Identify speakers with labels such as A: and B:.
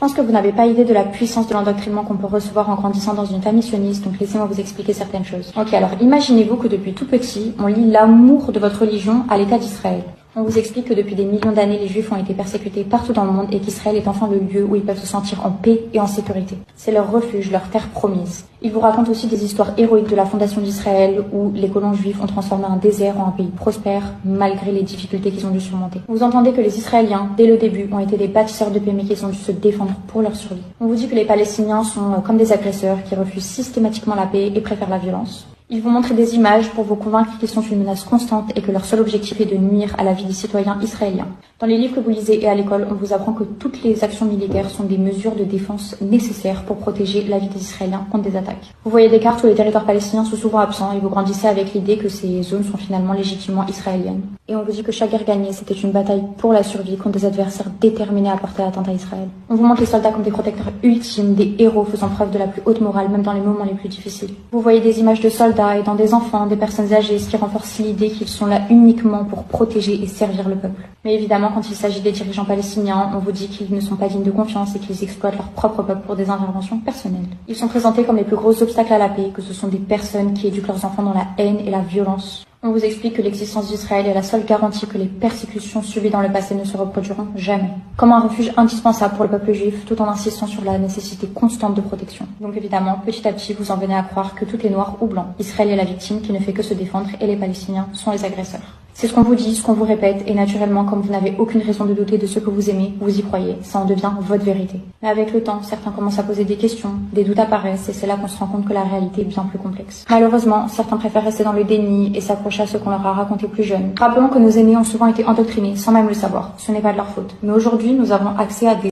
A: pense que vous n'avez pas idée de la puissance de l'endoctrinement qu'on peut recevoir en grandissant dans une famille sioniste, donc laissez-moi vous expliquer certaines choses. Ok, alors imaginez-vous que depuis tout petit, on lie l'amour de votre religion à l'État d'Israël. On vous explique que depuis des millions d'années, les Juifs ont été persécutés partout dans le monde et qu'Israël est enfin le lieu où ils peuvent se sentir en paix et en sécurité. C'est leur refuge, leur terre promise. Ils vous racontent aussi des histoires héroïques de la fondation d'Israël où les colons juifs ont transformé un désert en un pays prospère malgré les difficultés qu'ils ont dû surmonter. Vous entendez que les Israéliens, dès le début, ont été des bâtisseurs de paix mais qu'ils ont dû se défendre pour leur survie. On vous dit que les Palestiniens sont comme des agresseurs qui refusent systématiquement la paix et préfèrent la violence. Ils vous montrent des images pour vous convaincre qu'ils sont une menace constante et que leur seul objectif est de nuire à la vie des citoyens israéliens. Dans les livres que vous lisez et à l'école, on vous apprend que toutes les actions militaires sont des mesures de défense nécessaires pour protéger la vie des Israéliens contre des attaques. Vous voyez des cartes où les territoires palestiniens sont souvent absents et vous grandissez avec l'idée que ces zones sont finalement légitimement israéliennes. Et on vous dit que chaque guerre gagnée, c'était une bataille pour la survie contre des adversaires déterminés à porter atteinte à Israël. On vous montre les soldats comme des protecteurs ultimes, des héros faisant preuve de la plus haute morale, même dans les moments les plus difficiles. Vous voyez des images de soldats et dans des enfants, des personnes âgées, ce qui renforce l'idée qu'ils sont là uniquement pour protéger et servir le peuple. Mais évidemment, quand il s'agit des dirigeants palestiniens, on vous dit qu'ils ne sont pas dignes de confiance et qu'ils exploitent leur propre peuple pour des interventions personnelles. Ils sont présentés comme les plus gros obstacles à la paix, que ce sont des personnes qui éduquent leurs enfants dans la haine et la violence. On vous explique que l'existence d'Israël est la seule garantie que les persécutions subies dans le passé ne se reproduiront jamais. Comme un refuge indispensable pour le peuple juif, tout en insistant sur la nécessité constante de protection. Donc évidemment, petit à petit, vous en venez à croire que toutes les noirs ou blancs, Israël est la victime qui ne fait que se défendre et les Palestiniens sont les agresseurs. C'est ce qu'on vous dit, ce qu'on vous répète, et naturellement, comme vous n'avez aucune raison de douter de ce que vous aimez, vous y croyez, ça en devient votre vérité. Mais avec le temps, certains commencent à poser des questions, des doutes apparaissent, et c'est là qu'on se rend compte que la réalité est bien plus complexe. Malheureusement, certains préfèrent rester dans le déni et s'accrocher à ce qu'on leur a raconté plus jeunes. Rappelons que nos aînés ont souvent été endoctrinés, sans même le savoir. Ce n'est pas de leur faute. Mais aujourd'hui, nous avons accès à des